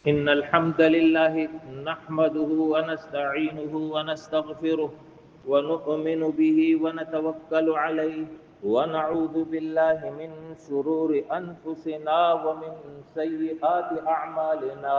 إن الحمد لله نحمده ونستعينه ونستغفره ونؤمن به ونتوكل عليه ونعوذ بالله من شرور أنفسنا ومن سيئات أعمالنا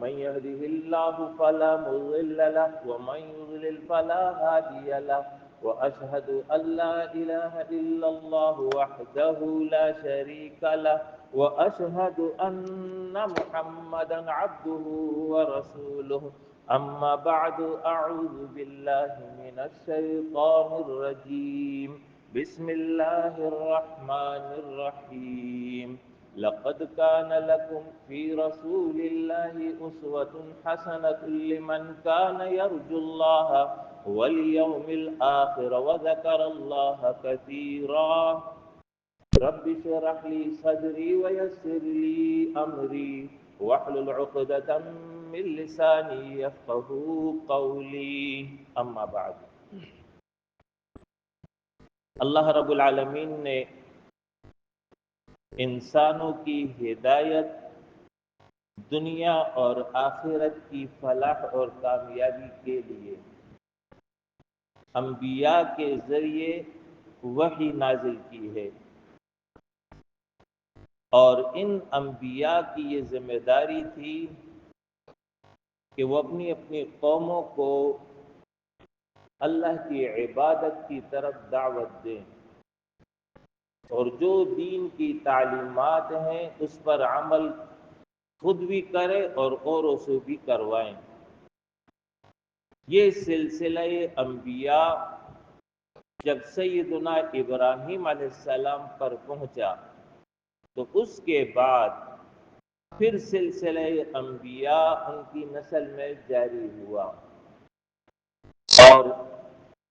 من يهده الله فلا مضل له ومن يضلل فلا هادي له وأشهد أن لا إله إلا الله وحده لا شريك له وأشهد أن محمدا عبده ورسوله أما بعد أعوذ بالله من الشيطان الرجيم بسم الله الرحمن الرحيم لقد كان لكم في رسول الله أسوة حسنة لمن كان يرجو الله واليوم الآخر وذكر الله كثيرا رب اشرح لي صدري ويسر لي أمري واحلل عقدة من لساني يفقه قولي أما بعد اللہ رب العالمین نے انسانوں کی ہدایت دنیا اور آخرت کی فلاح اور کامیابی کے لیے انبیاء کے ذریعے وحی نازل کی ہے، اور ان انبیاء کی یہ ذمہ داری تھی کہ وہ اپنی اپنی قوموں کو اللہ کی عبادت کی طرف دعوت دیں اور جو دین کی تعلیمات ہیں اس پر عمل خود بھی کرے اور اوروں سے بھی کروائیں۔ یہ سلسلہ انبیاء جب سیدنا ابراہیم علیہ السلام پر پہنچا تو اس کے بعد پھر سلسلہ انبیاء ان کی نسل میں جاری ہوا، اور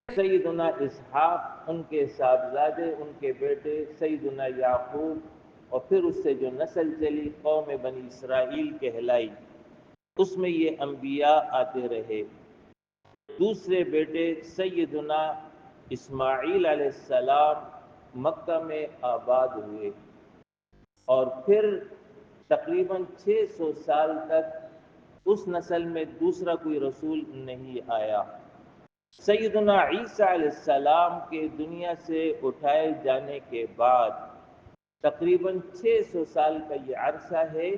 سیدنا اسحاق ان کے صاحبزادے، ان کے بیٹے سیدنا یعقوب، اور پھر اس سے جو نسل چلی قوم بنی اسرائیل کہلائی، اس میں یہ انبیاء آتے رہے۔ دوسرے بیٹے سیدنا اسماعیل علیہ السلام مکہ میں آباد ہوئے، اور پھر تقریباً 600 سال تک اس نسل میں دوسرا کوئی رسول نہیں آیا۔ سیدنا عیسیٰ علیہ السلام کے دنیا سے اٹھائے جانے کے بعد تقریباً 600 سال کا یہ عرصہ ہے۔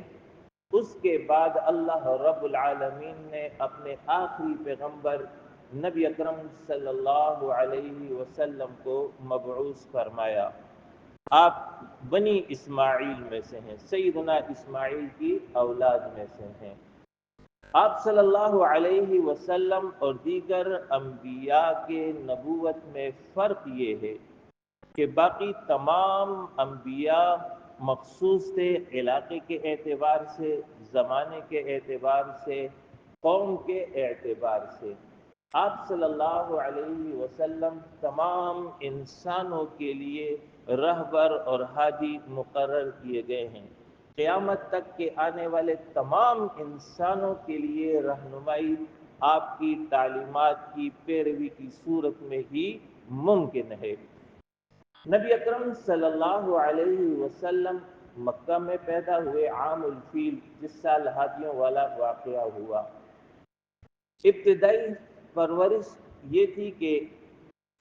اس کے بعد اللہ رب العالمین نے اپنے آخری پیغمبر نبی اکرم صلی اللہ علیہ وسلم کو مبعوث فرمایا۔ آپ بنی اسماعیل میں سے ہیں، سیدنا اسماعیل کی اولاد میں سے ہیں۔ آپ صلی اللہ علیہ وسلم اور دیگر انبیاء کے نبوت میں فرق یہ ہے کہ باقی تمام انبیاء مخصوص تھے علاقے کے اعتبار سے، زمانے کے اعتبار سے، قوم کے اعتبار سے۔ آپ صلی اللہ علیہ وسلم تمام انسانوں کے لیے رہبر اور ہادی مقرر کیے گئے ہیں، قیامت تک کے آنے والے تمام انسانوں کے لیے رہنمائی آپ کی تعلیمات کی پیروی کی صورت میں ہی ممکن ہے۔ نبی اکرم صلی اللہ علیہ وسلم مکہ میں پیدا ہوئے عام الفیل، جس سال ہاتھیوں والا واقعہ ہوا۔ ابتدائی پرورش یہ تھی کہ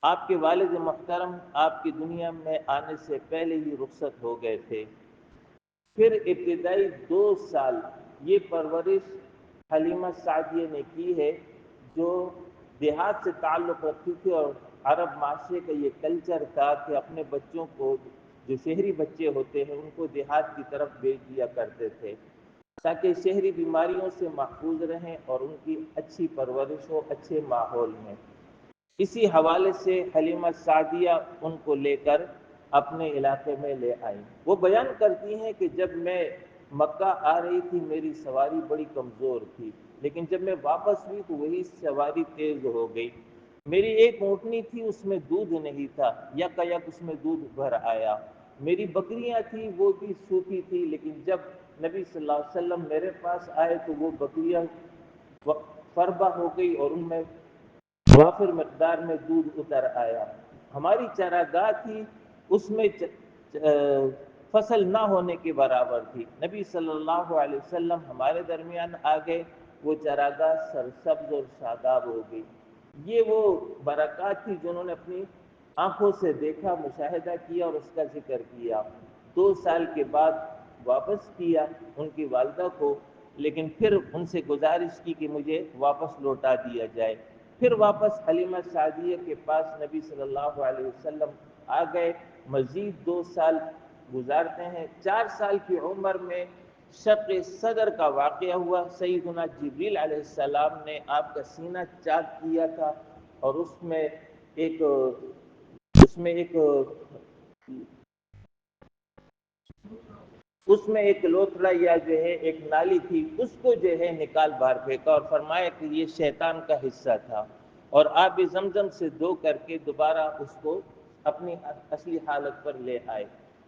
آپ کے والد محترم آپ کی دنیا میں آنے سے پہلے ہی رخصت ہو گئے تھے۔ پھر ابتدائی 2 سال یہ پرورش حلیمہ سعدیہ نے کی ہے، جو دیہات سے تعلق رکھتی تھی، اور عرب معاشرے کا یہ کلچر تھا کہ اپنے بچوں کو، جو شہری بچے ہوتے ہیں، ان کو دیہات کی طرف بھیج دیا کرتے تھے تاکہ شہری بیماریوں سے محفوظ رہیں اور ان کی اچھی پرورش ہو اچھے ماحول میں۔ اسی حوالے سے حلیمہ سعدیہ ان کو لے کر اپنے علاقے میں لے آئیں۔ وہ بیان کرتی ہیں کہ جب میں مکہ آ رہی تھی میری سواری بڑی کمزور تھی، لیکن جب میں واپس ہوئی تو وہی سواری تیز ہو گئی۔ میری ایک اونٹنی تھی، اس میں دودھ نہیں تھا، یک اس میں دودھ بھر آیا۔ میری بکریاں تھیں، وہ بھی سوکھی تھی، لیکن جب نبی صلی اللہ علیہ وسلم میرے پاس آئے تو وہ بکریاں فربہ ہو گئی اور ان میں وافر مقدار میں دودھ اتر آیا۔ ہماری چراگاہ تھی، اس میں فصل نہ ہونے کے برابر تھی۔ نبی صلی اللہ علیہ وسلم ہمارے درمیان آ گئے، وہ چراگاہ سرسبز اور شاداب ہو گئی۔ یہ وہ برکات تھی جنہوں نے اپنی آنکھوں سے دیکھا، مشاہدہ کیا اور اس کا ذکر کیا۔ 2 سال کے بعد واپس کیا ان کی والدہ کو، لیکن پھر ان سے گزارش کی کہ مجھے واپس لوٹا دیا جائے۔ پھر واپس حلیمہ سعدیہ کے پاس نبی صلی اللہ علیہ وسلم آ گئے، مزید 2 سال گزارتے ہیں۔ 4 سال کی عمر میں شق صدر کا واقعہ ہوا۔ سیدنا جبریل علیہ السلام نے آپ کا سینہ چاک کیا تھا، اور اس میں ایک لوتھڑا یا جو ہے ایک نالی تھی، اس کو جو ہے نکال باہر پھینکا اور فرمایا کہ یہ شیطان کا حصہ تھا، اور آب زمزم سے دھو کر کے دوبارہ اس کو اپنی اصلی حالت پر لے آئے۔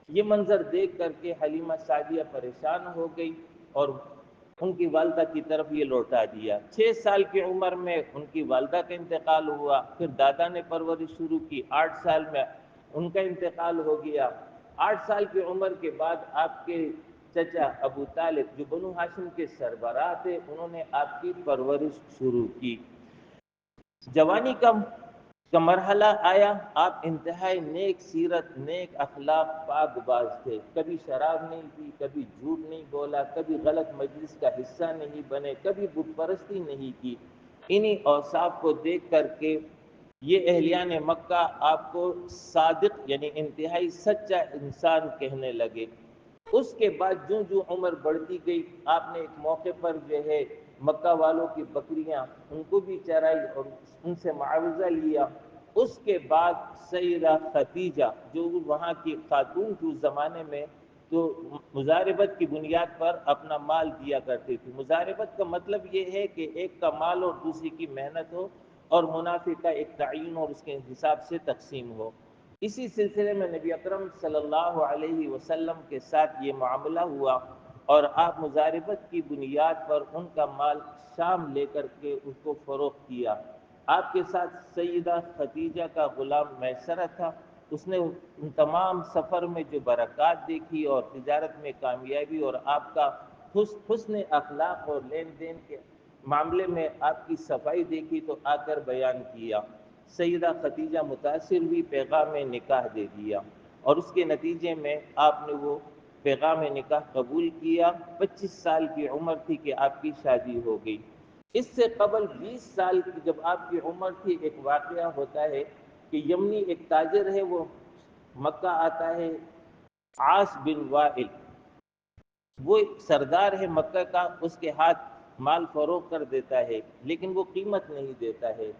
یہ منظر دیکھ کر کے حلیمہ سعدیہ پریشان ہو گئی اور ان کی والدہ کی طرف یہ لوٹا دیا۔ 6 سال کی عمر میں ان کی والدہ کا انتقال ہوا، پھر دادا نے پرورش شروع کی، 8 سال میں ان کا انتقال ہو گیا۔ 8 سال کی عمر کے بعد آپ کے چچا ابو طالب جو بنو ہاشم کے سربراہ تھے، انہوں نے آپ کی پرورش شروع کی۔ جوانی کا مرحلہ آیا، آپ انتہائی نیک سیرت، نیک اخلاق، پاک باز تھے، کبھی شراب نہیں پی، کبھی جھوٹ نہیں بولا، کبھی غلط مجلس کا حصہ نہیں بنے، کبھی بت پرستی نہیں کی۔ انہی اوصاف کو دیکھ کر کے یہ اہلیان مکہ آپ کو صادق یعنی انتہائی سچا انسان کہنے لگے۔ اس کے بعد جوں جوں عمر بڑھتی گئی، آپ نے ایک موقع پر جو ہے مکہ والوں کی بکریاں ان کو بھی چرائی اور ان سے معاوضہ لیا۔ اس کے بعد سیدہ خدیجہ جو وہاں کی خاتون تھی اس زمانے میں، تو مزاربت کی بنیاد پر اپنا مال دیا کرتی تھی۔ مزاربت کا مطلب یہ ہے کہ ایک کا مال اور دوسری کی محنت ہو، اور منافع کا ایک تعین اور اس کے حساب سے تقسیم ہو۔ اسی سلسلے میں نبی اکرم صلی اللہ علیہ وسلم کے ساتھ یہ معاملہ ہوا، اور آپ مزاربت کی بنیاد پر ان کا مال شام لے کر کے اس کو فروخت کیا۔ آپ کے ساتھ سیدہ خدیجہ کا غلام میسرہ تھا، اس نے ان تمام سفر میں جو برکات دیکھی اور تجارت میں کامیابی اور آپ کا حسن اخلاق اور لین دین کے معاملے میں آپ کی صفائی دیکھی تو آ کر بیان کیا۔ سیدہ خدیجہ متاثر ہوئی، پیغام نکاح دے دیا، اور اس کے نتیجے میں آپ نے وہ پیغام نکاح قبول کیا۔ 25 سال کی عمر تھی کہ آپ کی شادی ہو گئی۔ اس سے قبل 20 سال کی جب آپ کی عمر تھی، ایک واقعہ ہوتا ہے کہ یمنی ایک تاجر ہے، وہ مکہ آتا ہے، عاص بن وائل، وہ سردار ہے مکہ کا، اس کے ہاتھ مال فروخت کر دیتا ہے، لیکن وہ قیمت نہیں دیتا ہے۔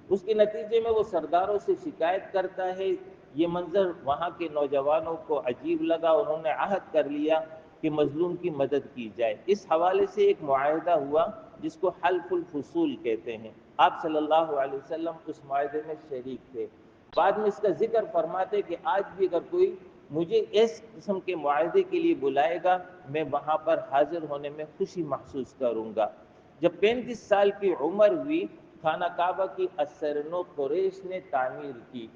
اس کے نتیجے میں وہ سرداروں سے شکایت کرتا ہے۔ یہ منظر وہاں کے نوجوانوں کو عجیب لگا، انہوں نے عہد کر لیا کہ مظلوم کی مدد کی جائے۔ اس حوالے سے ایک معاہدہ ہوا جس کو حلف الفصول کہتے ہیں۔ آپ صلی اللہ علیہ وسلم اس معاہدے میں شریک تھے۔ بعد میں اس کا ذکر فرماتے کہ آج بھی اگر کوئی مجھے اس قسم کے معاہدے کے لیے بلائے گا، میں وہاں پر حاضر ہونے میں خوشی محسوس کروں گا۔ جب 35 سال کی عمر ہوئی، خانہ کعبہ کی اسرنو قریش نے تعمیر کی۔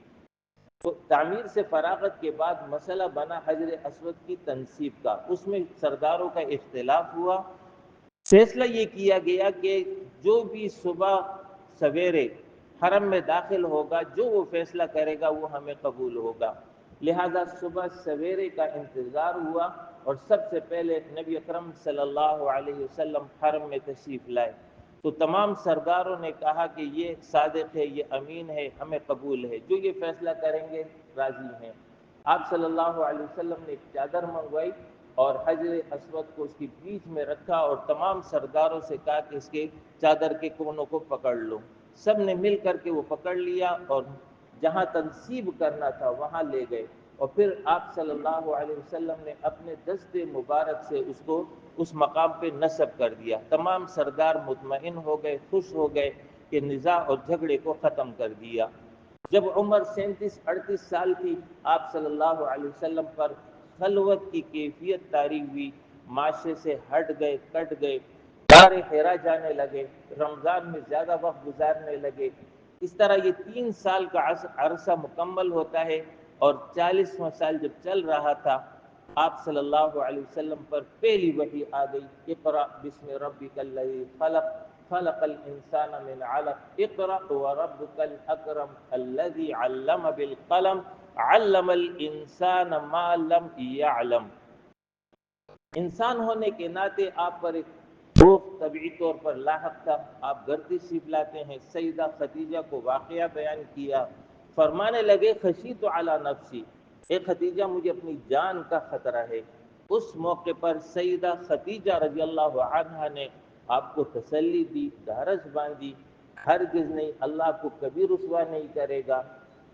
تو تعمیر سے فراغت کے بعد مسئلہ بنا حجر اسود کی تنصیب کا، اس میں سرداروں کا اختلاف ہوا۔ فیصلہ یہ کیا گیا کہ جو بھی صبح سویرے حرم میں داخل ہوگا، جو وہ فیصلہ کرے گا وہ ہمیں قبول ہوگا۔ لہذا صبح سویرے کا انتظار ہوا، اور سب سے پہلے نبی اکرم صلی اللہ علیہ وسلم حرم میں تشریف لائے، تو تمام سرداروں نے کہا کہ یہ صادق ہے، یہ امین ہے، ہمیں قبول ہے، جو یہ فیصلہ کریں گے راضی ہیں۔ آپ صلی اللہ علیہ وسلم نے ایک چادر منگوائی اور حجر اسود کو اس کی بیچ میں رکھا، اور تمام سرداروں سے کہا کہ اس کے چادر کے کونوں کو پکڑ لو۔ سب نے مل کر کے وہ پکڑ لیا، اور جہاں تنصیب کرنا تھا وہاں لے گئے، اور پھر آپ صلی اللہ علیہ وسلم نے اپنے دست مبارک سے اس کو اس مقام پہ نصب کر دیا۔ تمام سردار مطمئن ہو گئے، خوش ہو گئے کہ نزاع اور جھگڑے کو ختم کر دیا۔ جب عمر 37-38 سال کی، آپ صلی اللہ علیہ وسلم پر خلوت کی کیفیت طاری ہوئی، معاشرے سے ہٹ گئے، کٹ گئے، غار حرا جانے لگے، رمضان میں زیادہ وقت گزارنے لگے۔ اس طرح یہ 3 سال کا عرصہ مکمل ہوتا ہے، اور 40واں سال جب چل رہا تھا آپ صلی اللہ علیہ وسلم پر پہلی وحی آ گئی، اقرأ بسم ربک الذی خلق خلق الانسان من علق اقرأ وربک الاکرم الذی علم بالقلم علم الانسان ما لم یعلم۔ انسان ہونے کے ناطے آپ پر ایک خوف طبعی طور پر لاحق تھا، آپ گھر تشریف لاتے ہیں، سیدہ خدیجہ کو واقعہ بیان کیا، فرمانے لگے خشیت علی نفسی، اے خدیجہ مجھے اپنی جان کا خطرہ ہے۔ اس موقع پر سیدہ خدیجہ رضی اللہ عنہا نے آپ کو تسلی دی، ڈھارس باندھی، ہرگز نہیں، اللہ کو کبھی رسوا نہیں کرے گا،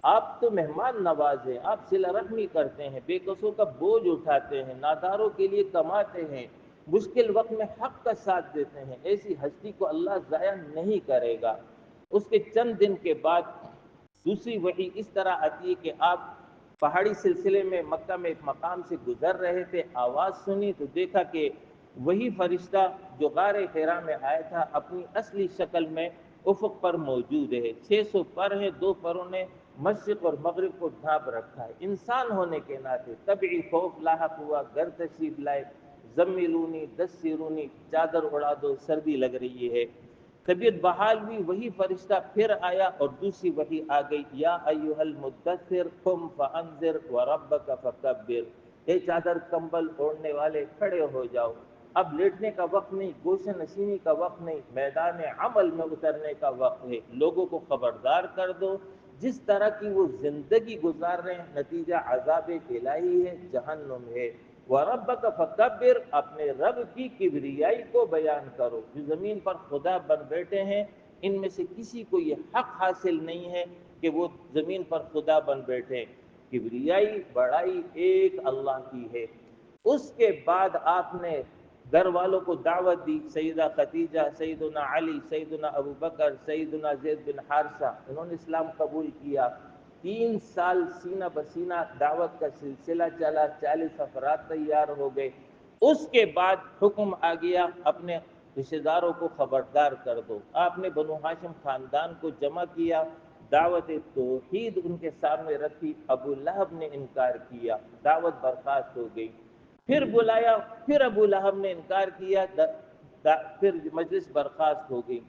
آپ تو مہمان نواز ہیں، آپ صلہ رحمی کرتے ہیں، بے کسوں کا بوجھ اٹھاتے ہیں، ناداروں کے لیے کماتے ہیں، مشکل وقت میں حق کا ساتھ دیتے ہیں، ایسی ہستی کو اللہ ضائع نہیں کرے گا۔ اس کے چند دن کے بعد دوسری وحی اس طرح آتی ہے کہ آپ پہاڑی سلسلے میں مکہ میں ایک مقام سے گزر رہے تھے، آواز سنی تو دیکھا کہ وہی فرشتہ جو غار حرا میں آیا تھا اپنی اصلی شکل میں افق پر موجود ہے، 600 پر ہیں، دو پروں نے مشرق اور مغرب کو ڈھانپ رکھا ہے۔ انسان ہونے کے ناطے طبعی خوف لاحق ہوا، گھر تشریف لائے، زملونی دسرونی، چادر اڑا دو، سردی لگ رہی ہے، طبیعت بحال ہوئی، وہی فرشتہ پھر آیا اور دوسری وحی آ گئی، یا ایھا المدثر قم فانذر وربک فکبر، اے چادر کمبل اوڑھنے والے کھڑے ہو جاؤ، اب لیٹنے کا وقت نہیں، گوشہ نشینی کا وقت نہیں، میدان عمل میں اترنے کا وقت ہے، لوگوں کو خبردار کر دو، جس طرح کی وہ زندگی گزار رہے ہیں نتیجہ عذاب الہی ہے، جہنم ہے۔ وَرَبَّكَ فَكَبِّرْ، اپنے رب کی کبریائی کو بیان کرو۔ جو زمین پر خدا بن بیٹھے ہیں ان میں سے کسی کو یہ حق حاصل نہیں ہے کہ وہ زمین پر خدا بن بیٹھے، کبریائی بڑائی ایک اللہ کی ہے۔ اس کے بعد آپ نے گھر والوں کو دعوت دی، سیدہ خدیجہ، سیدنا علی، سیدنا ابو بکر، سیدنا زید بن حارثہ، انہوں نے اسلام قبول کیا۔ 3 سال سینہ بسینہ دعوت کا سلسلہ چلا، 40 افراد تیار ہو گئے۔ اس کے بعد حکم آ گیا اپنے رشتہ داروں کو خبردار کر دو۔ آپ نے بنو ہاشم خاندان کو جمع کیا، دعوت توحید ان کے سامنے رکھی، ابو لہب نے انکار کیا، دعوت برخاست ہو گئی۔ پھر بلایا، پھر ابو لہب نے انکار کیا، پھر مجلس برخاست ہو گئی۔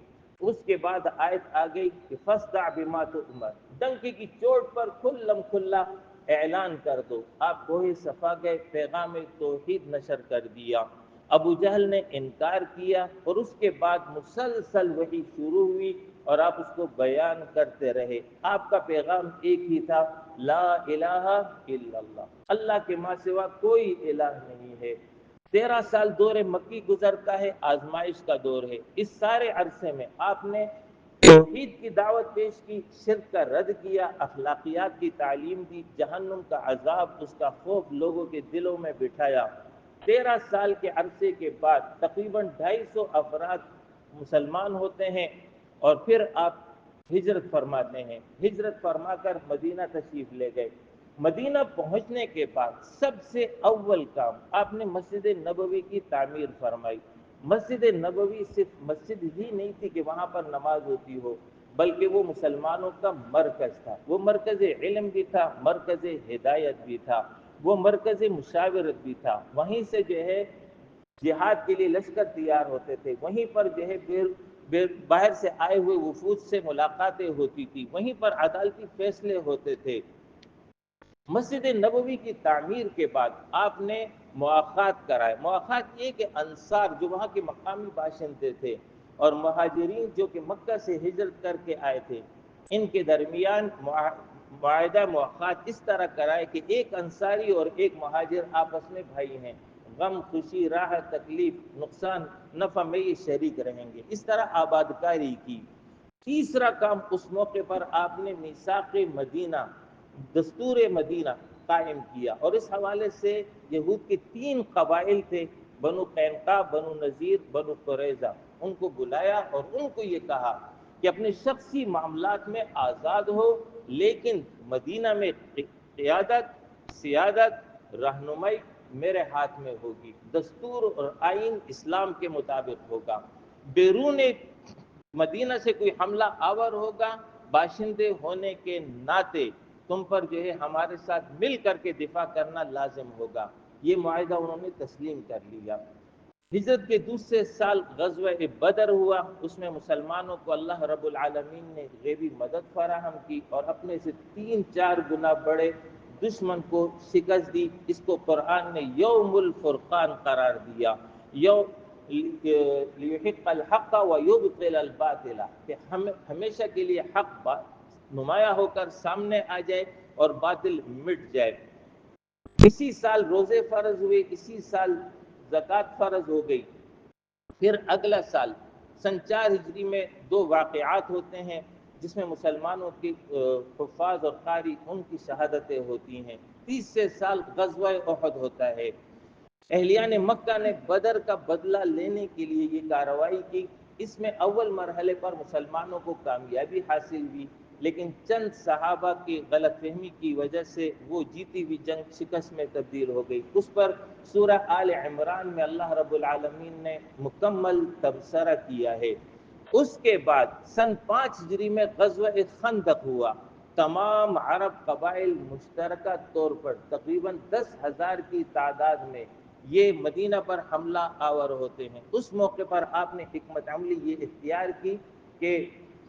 اس کے بعد آیت آ گئی کہ فَاصْدَعْ بِمَا تُؤْمَرُ، ڈنکی کی چوٹ پر کھلم کھلا اعلان کر دو۔ آپ کوہ صفا گئے، پیغام توحید نشر کر دیا۔ ابو جہل نے انکار کیا اور اس کے بعد مسلسل وحی شروع ہوئی اور آپ اس کو بیان کرتے رہے۔ آپ کا پیغام ایک ہی تھا، لا الہ الا اللہ، اللہ کے ماں سوا کوئی الہ نہیں ہے۔ 13 سال دور مکی گزرتا ہے، آزمائش کا دور ہے۔ اس سارے عرصے میں آپ نے توحید کی دعوت پیش کی، شرک کا رد کیا، اخلاقیات کی تعلیم دی، جہنم کا عذاب، اس کا خوف لوگوں کے دلوں میں بٹھایا۔ 13 سال کے عرصے کے بعد تقریباً 250 افراد مسلمان ہوتے ہیں اور پھر آپ ہجرت فرماتے ہیں۔ ہجرت فرما کر مدینہ تشریف لے گئے۔ مدینہ پہنچنے کے بعد سب سے اول کام آپ نے مسجد نبوی کی تعمیر فرمائی۔ مسجد نبوی صرف مسجد ہی نہیں تھی کہ وہاں پر نماز ہوتی ہو، بلکہ وہ مسلمانوں کا مرکز تھا، وہ مرکز علم بھی تھا، مرکز ہدایت بھی تھا، وہ مرکز مشاورت بھی تھا۔ وہیں سے جو ہے جہاد کے لیے لشکر تیار ہوتے تھے، وہیں پر جو ہے باہر سے آئے ہوئے وفود سے ملاقاتیں ہوتی تھی، وہیں پر عدالتی فیصلے ہوتے تھے۔ مسجد نبوی کی تعمیر کے بعد آپ نے مواخات کرائے۔ مواخات یہ کہ انصار جو وہاں کے مقامی باشندے تھے اور مہاجرین جو کہ مکہ سے ہجرت کر کے آئے تھے، ان کے درمیان معاہدہ مواخات اس طرح کرائے کہ ایک انصاری اور ایک مہاجر آپس میں بھائی ہیں، غم خوشی راحت تکلیف نقصان نفع میں یہ شریک رہیں گے، اس طرح آبادکاری کی۔ تیسرا کام اس موقع پر آپ نے میثاق مدینہ، دستور مدینہ قائم کیا، اور اس حوالے سے یہود کے 3 قبائل تھے، بنو قینقاع، بنو نذیر، بنو قریظہ، ان کو بلایا اور ان کو یہ کہا کہ اپنے شخصی معاملات میں آزاد ہو، لیکن مدینہ میں قیادت، سیادت، رہنمائی میرے ہاتھ میں ہوگی، دستور اور آئین اسلام کے مطابق ہوگا، بیرون مدینہ سے کوئی حملہ آور ہوگا، باشندے ہونے کے ناطے تم پر جو ہے ہمارے ساتھ مل کر کے دفاع کرنا لازم ہوگا۔ یہ معاہدہ انہوں نے تسلیم کر لیا۔ ہجرت کے دوسرے سال غزوہ بدر ہوا، اس میں مسلمانوں کو اللہ رب العالمین نے غیبی مدد فراہم کی اور اپنے سے 3-4 گنا بڑے دشمن کو شکست دی۔ اس کو قرآن نے یوم الفرقان قرار دیا، لیحق الحق ویبطل الباطل، کہ ہمیشہ کے لیے حق نمایاں ہو کر سامنے آ جائے اور باطل مٹ جائے۔ اسی سال روزے فرض ہوئے، اسی سال زکوٰۃ فرض ہو گئی۔ پھر اگلا سال سن 4 ہجری میں 2 واقعات ہوتے ہیں جس میں مسلمانوں کی حفاظ اور قاری ان کی شہادتیں ہوتی ہیں۔ تیسرے سال غزوہ احد ہوتا ہے۔ اہلیان مکہ نے بدر کا بدلہ لینے کے لیے یہ کارروائی کی۔ اس میں اول مرحلے پر مسلمانوں کو کامیابی حاصل ہوئی، لیکن چند صحابہ کی غلط فہمی کی وجہ سے وہ جیتی ہوئی جنگ شکست میں تبدیل ہو گئی۔ اس پر سورہ آل عمران میں اللہ رب العالمین نے مکمل تبصرہ کیا ہے۔ اس کے بعد سن 5 ہجری میں غزوہ خندق ہوا۔ تمام عرب قبائل مشترکہ طور پر تقریباً 10,000 کی تعداد میں یہ مدینہ پر حملہ آور ہوتے ہیں۔ اس موقع پر آپ نے حکمت عملی یہ اختیار کی کہ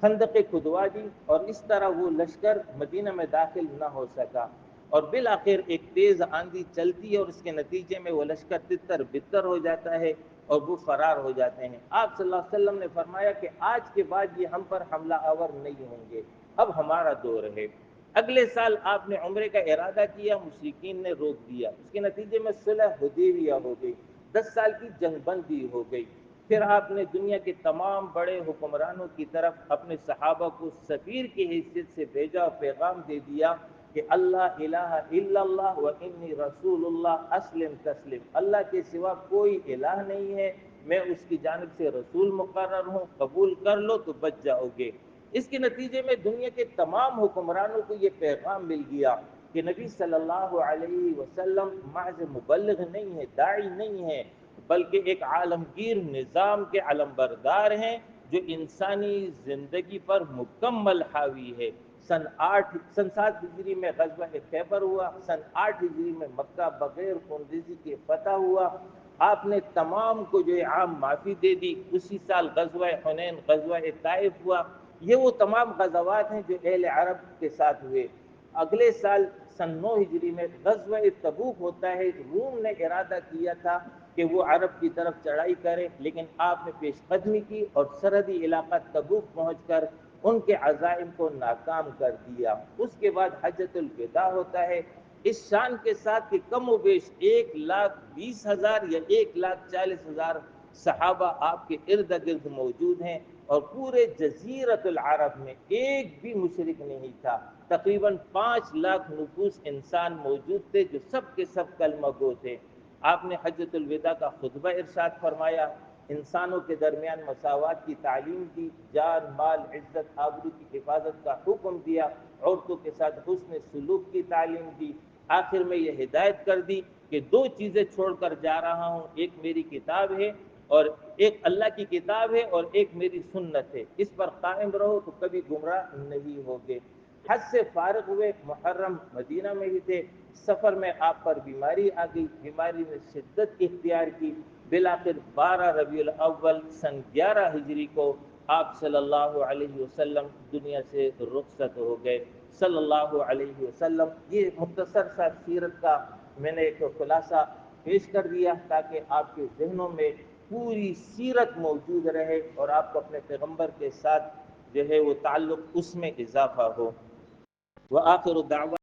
خندق کھدوا دی، اور اس طرح وہ لشکر مدینہ میں داخل نہ ہو سکا، اور بالآخر ایک تیز آندھی چلتی ہے اور اس کے نتیجے میں وہ لشکر تتر بتر ہو جاتا ہے اور وہ فرار ہو جاتے ہیں۔ آپ صلی اللہ علیہ وسلم نے فرمایا کہ آج کے بعد یہ ہم پر حملہ آور نہیں ہوں گے، اب ہمارا دور ہے۔ اگلے سال آپ نے عمرے کا ارادہ کیا، مشرکین نے روک دیا، اس کے نتیجے میں صلح حدیبیہ ہو گئی، 10 سال کی جنگ بندی ہو گئی۔ پھر آپ نے دنیا کے تمام بڑے حکمرانوں کی طرف اپنے صحابہ کو سفیر کی حیثیت سے بھیجا اور پیغام دے دیا کہ اللہ الہ الا اللہ و انی رسول اللہ اسلم تسلم، اللہ کے سوا کوئی الہ نہیں ہے، میں اس کی جانب سے رسول مقرر ہوں، قبول کر لو تو بچ جاؤ گے۔ اس کے نتیجے میں دنیا کے تمام حکمرانوں کو یہ پیغام مل گیا کہ نبی صلی اللہ علیہ وسلم محض مبلغ نہیں ہے، داعی نہیں ہے، بلکہ ایک عالمگیر نظام کے علمبردار ہیں جو انسانی زندگی پر مکمل حاوی ہے۔ سن 7 ہجری میں غزوہ خیبر ہوا، سن 8 ہجری میں مکہ بغیر خونریزی کے فتح ہوا۔ آپ نے تمام کو جو عام معافی دے دی۔ اسی سال غزوہ حنین، غزوہ طائف ہوا۔ یہ وہ تمام غزوات ہیں جو اہل عرب کے ساتھ ہوئے۔ اگلے سال سن 9 ہجری میں غزوہ تبوک ہوتا ہے۔ روم نے ارادہ کیا تھا کہ وہ عرب کی طرف چڑھائی کرے، لیکن آپ نے پیش قدمی کی اور سرحدی علاقہ تبوک پہنچ کر ان کے عزائم کو ناکام کر دیا۔ اس کے بعد حجۃ الوداع ہوتا ہے، اس شان کے ساتھ کہ کم و بیش 1,20,000 یا 1,40,000 صحابہ آپ کے ارد گرد موجود ہیں، اور پورے جزیرت العرب میں ایک بھی مشرک نہیں تھا۔ تقریباً 5 لاکھ نفوس انسان موجود تھے جو سب کے سب کلمہ گو تھے۔ آپ نے حجۃ الوداع کا خطبہ ارشاد فرمایا، انسانوں کے درمیان مساوات کی تعلیم دی، جان مال عزت آبرو کی حفاظت کا حکم دیا، عورتوں کے ساتھ حسن سلوک کی تعلیم دی۔ آخر میں یہ ہدایت کر دی کہ 2 چیزیں چھوڑ کر جا رہا ہوں، ایک میری کتاب ہے اور ایک اللہ کی کتاب ہے، اور ایک میری سنت ہے، اس پر قائم رہو تو کبھی گمراہ نہیں ہوگے۔ حج سے فارغ ہوئے، محرم مدینہ میں ہی تھے، سفر میں آپ پر بیماری آ گئی، بیماری نے شدت اختیار کی، بالآخر 12 ربیع الاول سن 11 ہجری کو آپ صلی اللہ علیہ وسلم دنیا سے رخصت ہو گئے صلی اللہ علیہ وسلم۔ یہ مختصر سا سیرت کا میں نے ایک خلاصہ پیش کر دیا تاکہ آپ کے ذہنوں میں پوری سیرت موجود رہے اور آپ کو اپنے پیغمبر کے ساتھ جو ہے وہ تعلق اس میں اضافہ ہو۔ وآخر دعوان